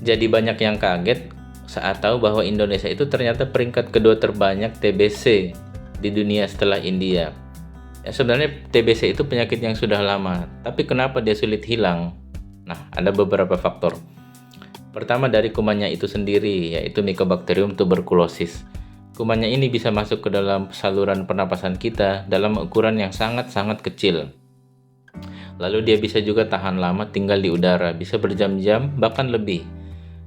Jadi banyak yang kaget saat tahu bahwa Indonesia itu ternyata peringkat kedua terbanyak TBC di dunia setelah India. Ya, sebenarnya TBC itu penyakit yang sudah lama, tapi kenapa dia sulit hilang? Nah, ada beberapa faktor. Pertama dari kumannya itu sendiri, yaitu Mycobacterium tuberculosis. Kumannya ini bisa masuk ke dalam saluran pernapasan kita dalam ukuran yang sangat-sangat kecil. Lalu dia bisa juga tahan lama tinggal di udara, bisa berjam-jam bahkan lebih.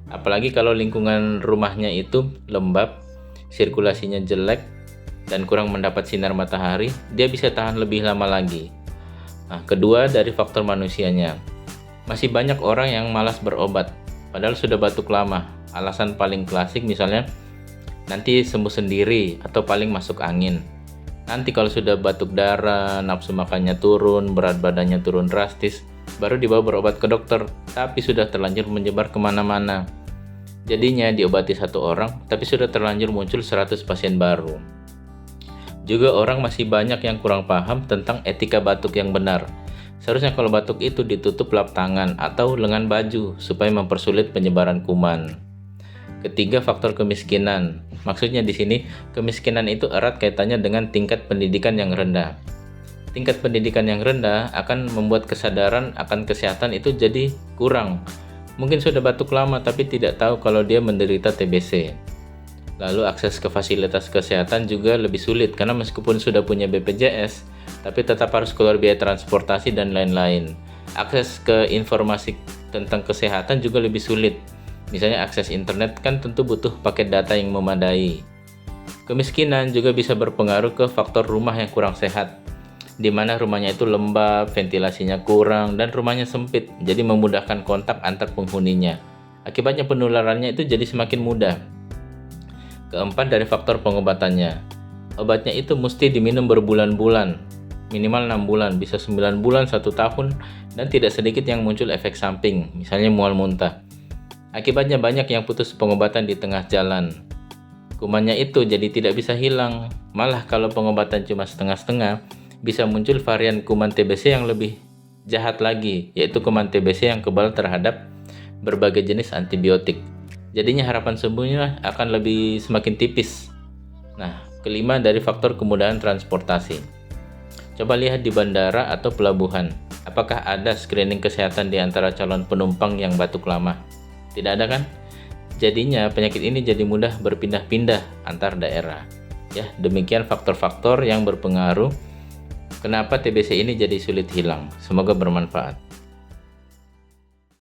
Apalagi kalau lingkungan rumahnya itu lembab, sirkulasinya jelek, dan kurang mendapat sinar matahari, dia bisa tahan lebih lama lagi. Nah, kedua dari faktor manusianya. Masih banyak orang yang malas berobat, padahal sudah batuk lama. Alasan paling klasik misalnya, nanti sembuh sendiri atau paling masuk angin. Nanti kalau sudah batuk darah, nafsu makannya turun, berat badannya turun drastis, baru dibawa berobat ke dokter, tapi sudah terlanjur menyebar kemana-mana. Jadinya diobati satu orang, tapi sudah terlanjur muncul 100 pasien baru. Juga orang masih banyak yang kurang paham tentang etika batuk yang benar. Seharusnya kalau batuk itu ditutup lap tangan atau lengan baju supaya mempersulit penyebaran kuman. Ketiga, faktor kemiskinan. Maksudnya di sini, kemiskinan itu erat kaitannya dengan tingkat pendidikan yang rendah. Tingkat pendidikan yang rendah akan membuat kesadaran akan kesehatan itu jadi kurang. Mungkin sudah batuk lama tapi tidak tahu kalau dia menderita TBC. Lalu akses ke fasilitas kesehatan juga lebih sulit karena meskipun sudah punya BPJS, tapi tetap harus keluar biaya transportasi dan lain-lain. Akses ke informasi tentang kesehatan juga lebih sulit. Misalnya akses internet kan tentu butuh paket data yang memadai. Kemiskinan juga bisa berpengaruh ke faktor rumah yang kurang sehat, di mana rumahnya itu lembab, ventilasinya kurang, dan rumahnya sempit, jadi memudahkan kontak antar penghuninya. Akibatnya penularannya itu jadi semakin mudah. Keempat dari faktor pengobatannya. Obatnya itu mesti diminum berbulan-bulan, minimal 6 bulan, bisa 9 bulan, 1 tahun, dan tidak sedikit yang muncul efek samping, misalnya mual muntah. Akibatnya banyak yang putus pengobatan di tengah jalan. Kumannya itu jadi tidak bisa hilang. Malah kalau pengobatan cuma setengah-setengah, bisa muncul varian kuman TBC yang lebih jahat lagi, yaitu kuman TBC yang kebal terhadap berbagai jenis antibiotik. Jadinya harapan sembuhnya akan lebih semakin tipis. Nah, kelima dari faktor kemudahan transportasi. Coba lihat di bandara atau pelabuhan, apakah ada screening kesehatan di antara calon penumpang yang batuk lama? Tidak ada kan? Jadinya penyakit ini jadi mudah berpindah-pindah antar daerah. Ya, demikian faktor-faktor yang berpengaruh kenapa TBC ini jadi sulit hilang. Semoga bermanfaat.